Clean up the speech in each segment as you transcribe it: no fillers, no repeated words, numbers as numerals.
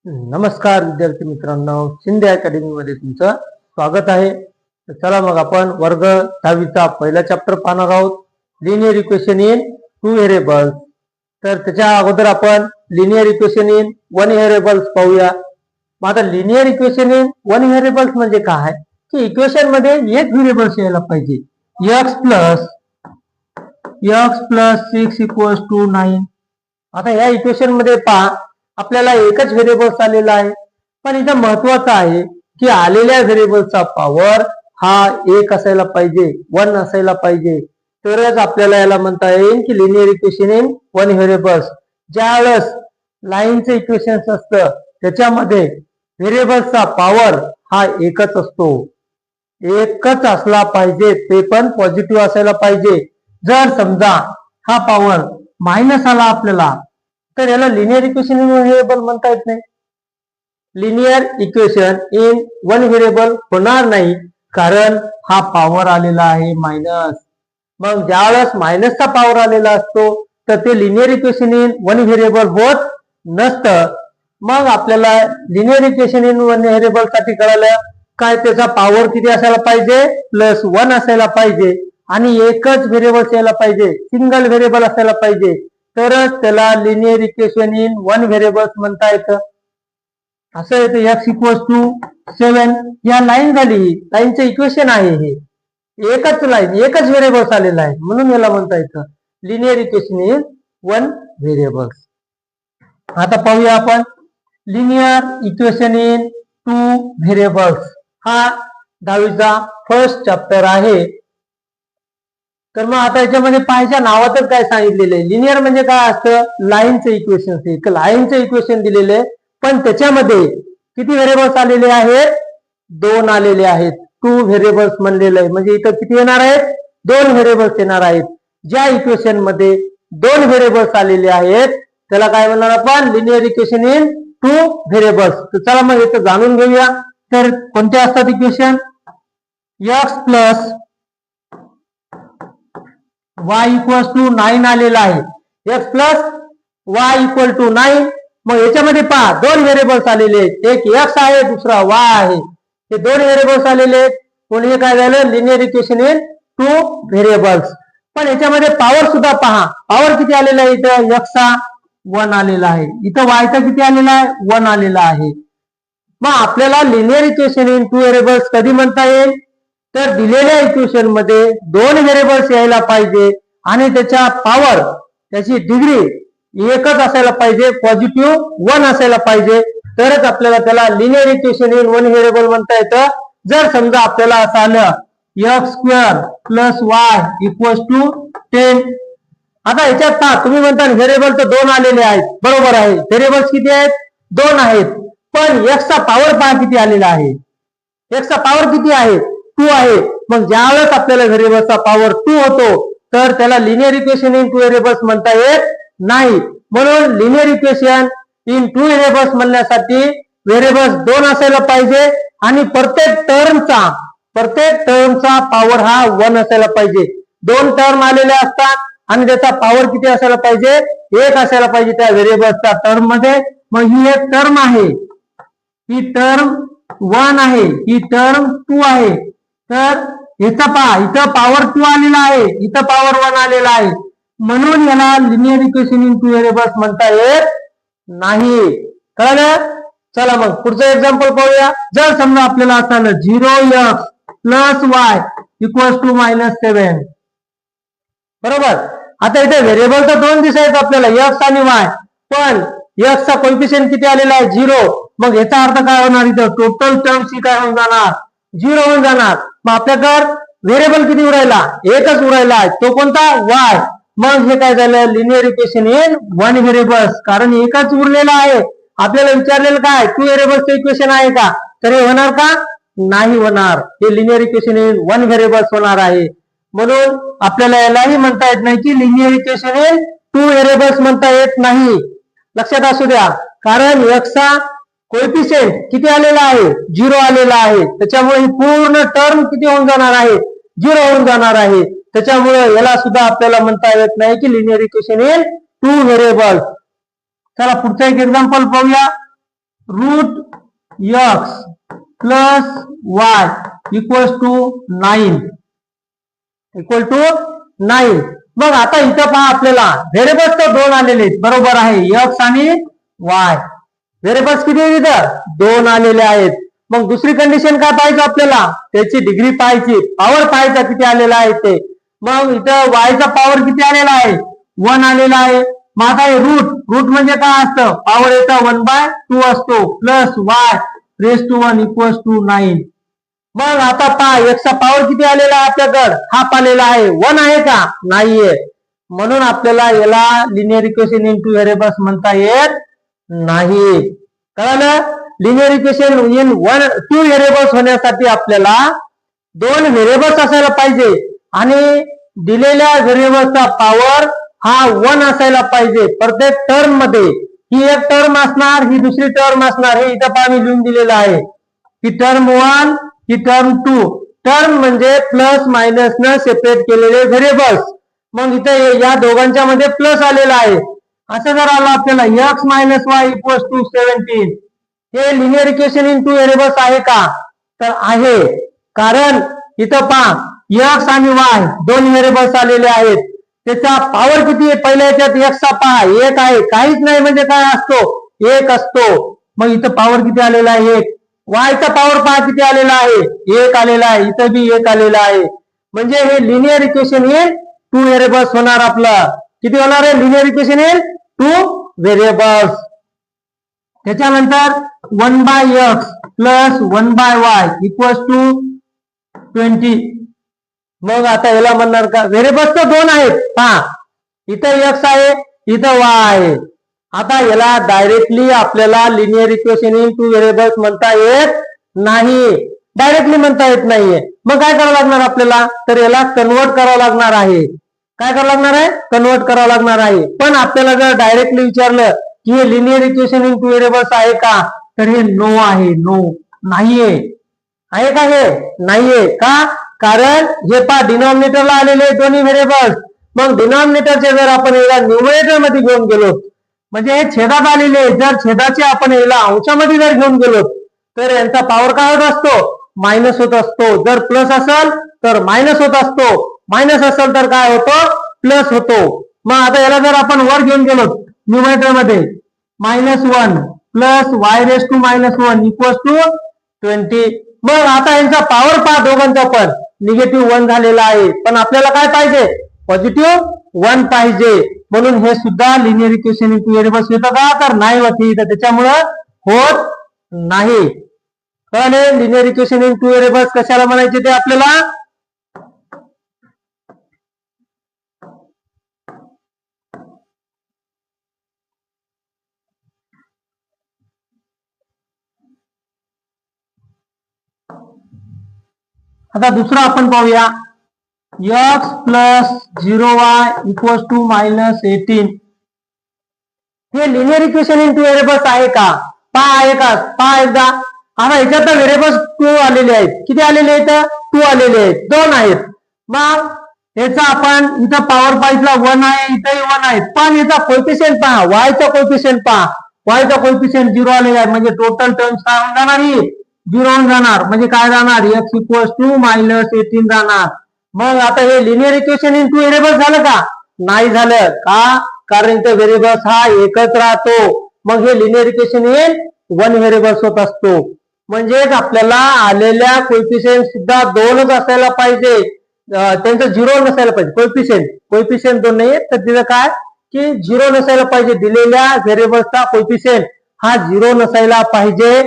नमस्कार विद्यार्थी मित्रांनो, शिंदे अकॅडमी मध्ये तुमचं स्वागत आहे। चला मग आपण वर्ग 10वीचा पहिला चॅप्टर पाहणार आहोत, linear equation in two variables. तर त्याच्या अगोदर आपण linear equation in one variables पाहूया। मग आता linear equation in one variables म्हणजे काय की इक्वेशन मध्ये एक व्हेरिएबल्स यायला पाहिजे। x plus 6 equals to 9। आता या इक्वेशन मध्ये पहा, आपल्याला एकच व्हेरिएबल्स आलेला आहे, पण इथं महत्वाचं आहे की आलेल्या व्हेरिएबल्सचा पॉवर हा एक असायला पाहिजे, 1 असायला पाहिजे, तरच आपल्याला याला म्हणता येईल की linear equation in one variables. ज्यावेळेस लाईनचं इक्वेशन्स असतं त्याच्यामध्ये व्हेरिएबल्सचा पॉवर हा एकच असतो, एकच असला पाहिजे, ते पण पॉझिटिव्ह असायला पाहिजे। जर समजा हा पॉवर मायनस आला आपल्याला तर याला linear equation in one variable म्हणता येत नाही। Linear equation in one variable होणार नाही, कारण हा पॉवर आलेला आहे मायनस। मग ज्यावेळेस मायनसचा पॉवर आलेला असतो तर ते linear equation in one variable होत नसतं। मग आपल्याला linear equation in one variable साठी कळालं काय, त्याचा पॉवर किती असायला पाहिजे, +1 असायला पाहिजे आणि एकच व्हेरिएबल यायला पाहिजे, सिंगल व्हेरिएबल असायला पाहिजे, तरच त्याला linear equation in one variables म्हणता येतं। असं येतं x इक्वल्स टू 7, या लाईन झाली, लाईनचं इक्वेशन आहे हे, एकच लाईन एकच व्हेरिएबल्स आलेला आहे, म्हणून याला म्हणता येतं linear equation in one variables. आता पाहूया आपण linear equation in two variables, हा 10वीचा फर्स्ट चॅप्टर आहे। तर मग आता याच्यामध्ये पाहायच्या नावातच काय सांगितलेलं आहे, लिनियर म्हणजे काय असतं, लाईनचं इक्वेशन, एक लाईनचं इक्वेशन दिलेले, पण त्याच्यामध्ये किती व्हेरिएबल्स आलेले आहेत, 2 आलेले आहेत, 2 व्हेरिएबल्स म्हणलेलं आहे। म्हणजे इथं किती येणार आहेत, 2 व्हेरिएबल्स येणार आहेत। ज्या इक्वेशन मध्ये 2 व्हेरिएबल्स आलेले आहेत त्याला काय म्हणणार आपण, linear equation in two variables. तर चला मग इथं जाणून घेऊया। तर कोणते असतात equation, x plus y equals to 9 आलेला आहे, x plus y equal to 9। मग याच्यामध्ये पहा 2 व्हेरिएबल्स आलेले आहेत, एक x आहे दुसरा y आहे, हे 2 व्हेरिएबल्स आलेले आहेत, कोणी काय झालं, linear equation in two variables. पण याच्यामध्ये पॉवर सुद्धा पहा, पॉवर किती आलेला आहे, इथं x चा 1 आलेला आहे, इथं y चा किती आलेला आहे, 1 आलेला आहे। मग आपल्याला linear equation in two variables कधी म्हणता येईल, तर दिलेल्या इक्वेशन मध्ये 2 व्हेरिएबल्स यायला पाहिजे आणि त्याच्या पॉवर, त्याची डिग्री एकच असायला पाहिजे, पॉझिटिव्ह 1 असायला पाहिजे, तरच आपल्याला त्याला linear equation in one variable म्हणता येतं। जर समजा आपल्याला असं आलं x² + y इक्वल्स टू 10, आता याच्यात पहा, तुम्ही म्हणता व्हेरिएबल तर 2 आलेले आहेत, बरोबर आहे, व्हेरिएबल्स किती आहेत, 2 आहेत, पण x चा पॉवर पहा किती आलेला आहे, x चा पॉवर किती आहे, 2 आहे। मग ज्यावेळेस आपल्याला व्हेरिएबल्सचा पॉवर 2 होतो तर त्याला linear equation in two variables म्हणता येत नाही। म्हणून linear equation in two variables म्हणण्यासाठी व्हेरिएबल्स 2 असायला पाहिजे आणि प्रत्येक टर्मचा पॉवर हा 1 असायला पाहिजे। 2 टर्म आलेले असतात आणि त्याचा पॉवर किती असायला पाहिजे, 1 असायला पाहिजे त्या व्हेरिएबल्सच्या टर्म मध्ये। मग ही एक टर्म आहे, ही टर्म 1 आहे, ही टर्म 2 आहे, तर इथं पहा, इथं पॉवर 2 आलेला आहे, इथं पॉवर 1 आलेला आहे, म्हणून याला linear equation in two variables म्हणता येत नाही। कळलं? चला मग पुढचं एक्झाम्पल पाहूया। जर समजा आपल्याला असं आलं 0x plus y equals to -7, बरोबर। आता इथे व्हेरिएबल तर 2 दिसायचं आपल्याला, x आणि y, पण x चा कोएफिशियंट किती आलेला आहे, 0। मग याचा अर्थ काय होणार, इथं टोटल टर्म्स ही काय होऊन जाणार, 0 होऊन जाणार। मग आपल्याकडे व्हेरिएबल किती उरायला, एकच उरायला आहे, तो कोणता, y। मग हे काय झालं, linear equation in one variables, कारण एकच उरलेला आहे। आपल्याला विचारलेलं काय, 2 व्हेरिएबल्सचं इक्वेशन आहे का, तर हे होणार का, नाही होणार, हे linear equation in one variables होणार आहे। म्हणून आपल्याला यालाही म्हणता येत नाही की linear equation in two variables म्हणता येत नाही, लक्षात असू द्या। कारण x चा कोएफिशियंट किती आलेला आहे, 0 आलेला आहे, त्याच्यामुळे ही पूर्ण टर्म किती होऊन जाणार आहे, 0 होऊन जाणार आहे। त्याच्यामुळे याला सुद्धा आपल्याला म्हणता येत नाही की linear equation in two variables. चला पुढचा एक एक्झाम्पल पाहूया। Root x plus y equals to 9 equal to 9. मग आता इथं पहा आपल्याला व्हेरिएबल्स तर 2 आलेले आहेत, बरोबर आहे, एक्स आणि वाय. व्हेरिएबल्स किती आहेत इथं? 2 आलेले आहेत. मग दुसरी कंडिशन काय पाहिजे आपल्याला? त्याची डिग्री पाहायची, पॉवर पाहायचा किती आलेला आहे ते. मग इथं वायचा पॉवर किती आलेला आहे? 1 आलेला आहे. मग आता हे रूट म्हणजे काय असतं? पॉवर याचा 1/2 असतो plus y raise to 1 equals to 9. मग आता पहा एक्सचा पॉवर किती आलेला आहे आपल्याकडे? हाफ आलेला आहे. 1 आहे का? नाहीये. म्हणून आपल्याला याला linear equation in two variables म्हणता येत नाही. कळलं? लिनियर इक्वेशन इन 2 व्हेरिएबल्स होण्यासाठी आपल्याला 2 व्हेरिएबल्स असायला पाहिजे आणि दिलेल्या व्हेरिएबल्सचा पॉवर हा 1 असायला पाहिजे प्रत्येक टर्म मध्ये. ही एक टर्म असणार, ही दुसरी टर्म असणार. हे इथं पहा मी लिहून दिलेलं आहे. ही टर्म 1, ही टर्म 2. टर्म म्हणजे प्लस मायनस न सेपरेट केलेले व्हेरिएबल्स. मग इथे या दोघांच्या मध्ये प्लस आलेला आहे. असं जर आलं आपल्याला x minus y equals to 17, हे लिनियर इक्वेशन इन 2 व्हेरिएबल्स आहे का? तर आहे. कारण इथं पहा एक्स आणि वाय 2 व्हेरिएबल्स आलेले आहेत. त्याचा पॉवर किती आहे? पहिल्या याच्यात एक्सचा पहा 1 आहे, काहीच नाही म्हणजे काय असतो? 1 असतो. मग इथं पॉवर किती आलेला आहे? 1. वायचा पॉवर पहा किती आलेला आहे? 1 आलेला आहे. इथं बी 1 आलेला आहे. म्हणजे हे लिनियर इक्वेशन इन 2 व्हेरिएबल्स होणार आपलं. किती होणार आहे? Linear equation in 2 variables. त्याच्यानंतर 1/x plus 1/y equals to 20. मग आता याला म्हणणार का? व्हेरिएबल्स तर 2 आहेत. पहा इथं एक्स आहे, इथं वाय आहे. आता याला डायरेक्टली आपल्याला लिनियर इक्वेशन इन 2 व्हेरिएबल्स म्हणता येत नाही. डायरेक्टली म्हणता येत नाहीये. मग काय करावं लागणार आपल्याला? तर याला कन्वर्ट करावं लागणार आहे. काय करावं लागणार आहे? कन्वर्ट करावं लागणार आहे. पण आपल्याला जर डायरेक्टली विचारलं की हे लिनियर इक्वेशन इन 2 व्हेरिएबल्स आहे का? तर हे नो आहे. नो, नाहीये. आहे का? हे नाहीये. का? कारण हे पहा डिनॉमिनेटरला आलेले दोन्ही व्हेरिएबल्स. मग डिनॉमिनेटरचे जर आपण याला न्यूमरेटर मध्ये घेऊन गेलो म्हणजे हे छेदात आलेले, जर छेदाचे आपण याला अंशामध्ये जर घेऊन गेलो तर यांचा पॉवर काय होत असतो? मायनस होत असतो. जर प्लस असेल तर मायनस होत असतो, मायनस असेल तर काय होतो? प्लस होतो. मग आता याला जर आपण वर घेऊन गेलो न्यूमरेटर मध्ये -1 plus y raise to -1 equals to 20. मग आता यांचा पॉवर पहा दोघांचा पण -1 झालेला आहे. पण आपल्याला काय पाहिजे? पॉझिटिव्ह 1 पाहिजे. म्हणून हे सुद्धा लिनियर इक्वेशन इन 2 व्हेरिएबल्स होतं का? तर नाही होती. तर त्याच्यामुळं होत नाही. कळले? लिनियर इक्वेशन इन 2 व्हेरिएबल्स कशाला म्हणायचे ते आपल्याला? आता दुसरा आपण पाहूया. x plus 0y equals to -18. हे लिनियर इक्वेशन इन 2 व्हेरिएबल्स आहे का? पहा आहे का? पहा एकदा. आता ह्याच्यात व्हेरिएबल्स 2 आलेले आहेत. किती आलेले आहेत? 2 आलेले आहेत. 2 आहेत. मग याचा आपण इथं पॉवर पाहिजे 1 आहे, इथंही 1 आहे. पण याचा कोएफिशियंट पहा, वायचा कोएफिशियंट पहा. वायचा कोएफिशियंट 0 आलेला आहे. म्हणजे टोटल टर्म्स काय होऊन जाणार? ही 0 होऊन जाणार. म्हणजे काय जाणार? x इक्वल्स टू -18 जाणार. मग आता हे लिनियर इक्वेशन इन 2 व्हेरिएबल्स झालं का? नाही झालं. का? कारण इथं व्हेरिएबल्स हा एकच राहतो. मग हे लिनियर इक्वेशन इन 1 व्हेरिएबल्स होत असतो. म्हणजेच आपल्याला आलेल्या कोएफिशियंट सुद्धा 2च असायला पाहिजे. त्यांचं 0 नसायला पाहिजे. कोएफिशियंट 2 नाहीये तर तिथं काय की 0 नसायला पाहिजे. दिलेल्या व्हेरिएबल्सचा कोएफिशियंट हा 0 नसायला पाहिजे.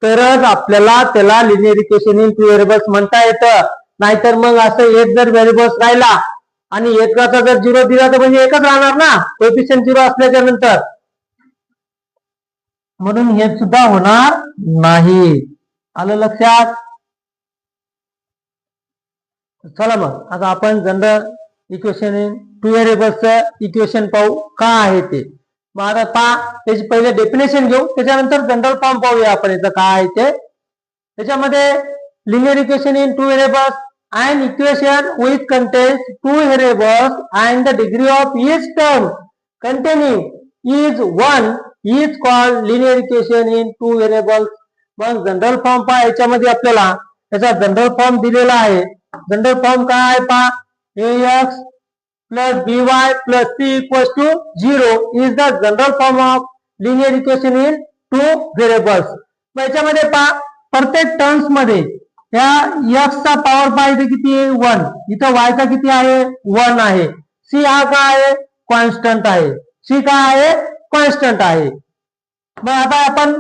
तरच आपल्याला त्याला लिनियर इक्वेशन इन 2 व्हेरिएबल्स म्हणता येतं. नाहीतर मग असं एक जर व्हेरिएबल्स राहिला आणि एकाचा जर 0 दिला तर म्हणजे एकच राहणार ना, कोएफिशियंट 0 असल्याच्या नंतर. म्हणून हे सुद्धा होणार नाही. आलं लक्षात? चला मग आता आपण जनरल इक्वेशन इन 2 व्हेरिएबल्सचं इक्वेशन पाहू का आहे ते. मग आता पहा त्याची पहिले डेफिनेशन घेऊ, त्याच्यानंतर जनरल फॉर्म पाहूया आपण याचं काय आहे ते. त्याच्यामध्ये linear equation in 2 variables an equation which contains 2 variables and the degree of each term containing is 1 is called linear equation in two variables. मग जनरल फॉर्म पहा, याच्यामध्ये आपल्याला याचा जनरल फॉर्म दिलेला आहे. जनरल फॉर्म काय आहे पहा, ax plus by plus c equals to 0 is the general form of linear equation in two variables. मग याच्यामध्ये पहा, प्रत्येक टर्म्स मध्ये या x चा पॉवर पहा इथे किती आहे 1, इथं y चा किती आहे 1 आहे. c हा काय आहे कॉन्स्टंट आहे. c काय आहे कॉन्स्टंट आहे. मग आता आपण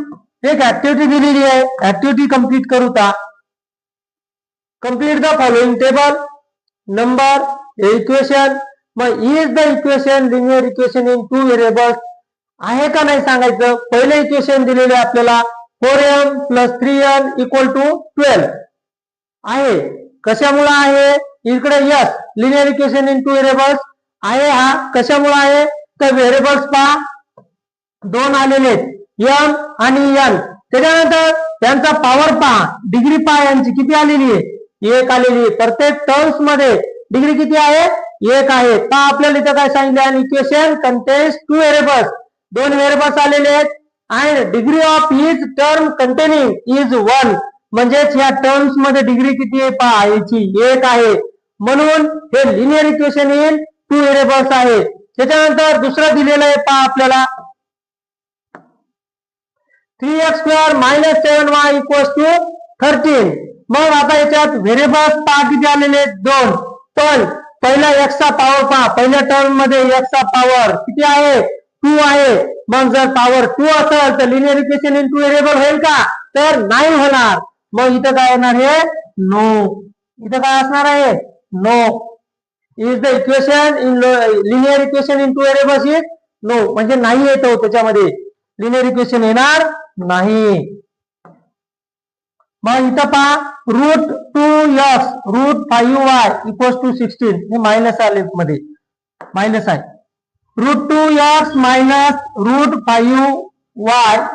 एक ऍक्टिव्हिटी दिलेली आहे, ऍक्टिव्हिटी कंप्लीट करू. ता complete the following table number equation. मग is the equation linear equation in two variables आहे का नाही सांगायचं. पहिले इक्वेशन दिलेले आपल्याला 4m plus 3n equal to 12 आहे. कशामुळे आहे, इकडे yes linear equation in two variables आहे. हा कशामुळे आहे तर व्हेरिएबल्स पहा दोन आलेले आहेत m आणि n. त्याच्यानंतर त्यांचा पॉवर पहा, डिग्री पहा यांची किती आलेली आहे 1 आलेली आहे. प्रत्येक टर्म्स मध्ये डिग्री किती आहे 1 आहे. पहा आपल्याला इथं काय सांगितलं, इक्वेशन कंटेन्स टू व्हेरिएबल्स, दोन व्हेरिएबल्स आलेले आहेत आणि degree of each term containing is 1. म्हणजेच या टर्म्स मध्ये डिग्री किती आहे पहा याची 1 आहे. म्हणून हे linear equation in two variables आहे. त्याच्यानंतर दुसरं दिलेलं आहे पहा आपल्याला 3x² - 7y = 13. मग आता याच्यात व्हेरिएबल्स पहा किती आलेले आहेत 2. पण पहिला x चा पॉवर पहा, पहिल्या टर्म मध्ये x चा पॉवर किती आहे 2 आहे. मग जर पॉवर 2 असेल तर linear equation in two variable होईल का, तर नाही होणार. मग इथं काय येणार हे नो. इथं काय असणार आहे no. Is the equation in linear equation in two variables is no, म्हणजे नाही येतो त्याच्यामध्ये लिनियर इक्वेशन येणार नाही. मग इथं पहा √2x √5y = 16. हे मायनस आले मध्ये मायनस आहे. √2x - √5y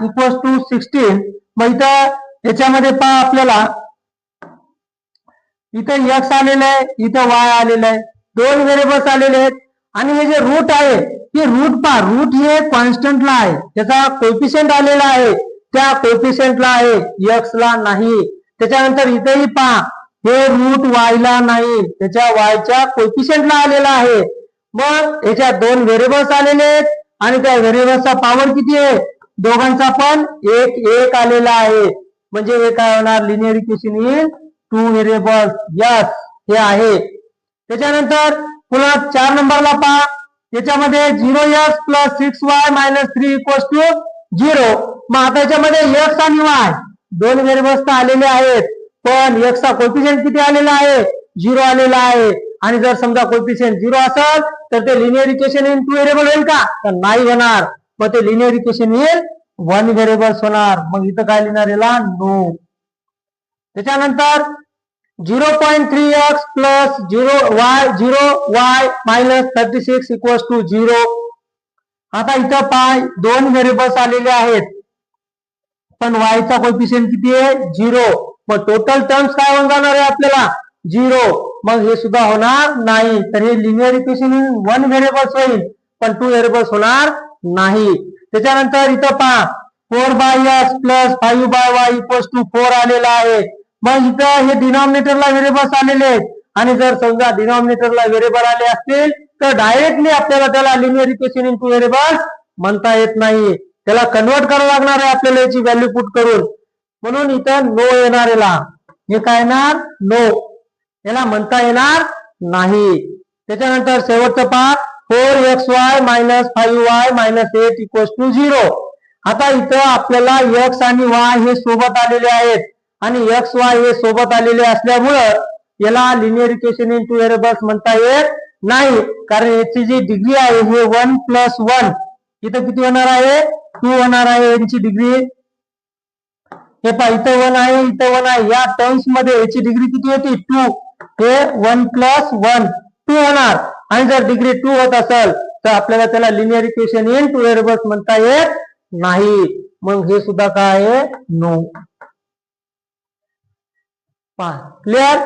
= 16. मग इथं याच्यामध्ये पहा आपल्याला इथं x आलेलं आहे, इथं y आलेलं आहे, दोन व्हेरिएबल्स आलेले आहेत. आणि हे जे रूट आहे हे रूट पहा, रूट हे कॉन्स्टंटला आहे, त्याचा कोएफिशियंट आलेला आहे, त्या कोएफिशियंटला आहे x ला नाही. त्याच्यानंतर इथेही पहा हे रूट y ला नाही, त्याच्या y च्या कोएफिशियंटला आलेला आहे. मग याच्या दोन व्हेरिएबल्स आलेले आहेत आणि त्या व्हेरिएबल्सचा पॉवर किती आहे दोघांचा पण 1 आलेला आहे. म्हणजे हे काय होणार linear equation in two variables yes हे आहे. त्याच्यानंतर पुन्हा 4 नंबरला पहा, याच्यामध्ये 0x + 6y - 3 = 0. मग आता याच्यामध्ये x आणि y दोन व्हेरिएबल्स तर आलेले आहेत, पण x चा कोएफिशियंट किती आलेला आहे 0 आलेला आहे. आणि जर समजा कोएफिशियंट 0 असेल तर ते linear equation in two variable होईल का, तर नाही होणार. मग ते linear equation in one variables होणार. मग इथं काय लिहिणार याला नो. त्याच्यानंतर 0.3x + 0y - 36 = 0. आता इथं पहा दोन व्हेरिएबल्स आलेले आहेत, पण y चा कोएफिशियंट किती आहे 0. मग टोटल टर्म्स काय होऊन जाणार आहे आपल्याला 0. मग हे सुद्धा होणार नाही. तर हे linear equation in one variables होईल, पण टू व्हेरिएबल्स होणार नाही. त्याच्यानंतर इथं पहा 4x + 5y = 4 आलेला आहे. मग इथं हे डिनॉमिनेटरला व्हेरिएबल्स आलेले आहेत आणि जर समजा डिनॉमिनेटरला व्हेरिएबल आले असतील तर डायरेक्टली आपल्याला त्याला linear equation in two variables म्हणता येत नाही, त्याला कन्वर्ट करावं लागणार आहे आपल्याला याची व्हॅल्यू पुट करून. म्हणून इथं नो येणार याला. हे काय येणार नो, याला म्हणता येणार नाही. त्याच्यानंतर शेवटचं पहा 4xy - 5y - 8 = 0. आता इथं आपल्याला x आणि y हे सोबत आलेले आहेत आणि x y हे सोबत आलेले असल्यामुळं याला linear equation in two variables म्हणता येत नाही, कारण याची जी डिग्री आहे हे 1 + 1 इथं किती होणार आहे 2 होणार आहे यांची डिग्री. हे पहा इथं 1 आहे, इथं 1 आहे, या टर्म्स मध्ये याची डिग्री किती होती 2. हे 1 + 1 2 होणार. आणि जर डिग्री 2 होत असेल तर आपल्याला त्याला linear equation in two variables म्हणता येत नाही. मग हे सुद्धा काय आहे नो. क्लिअर.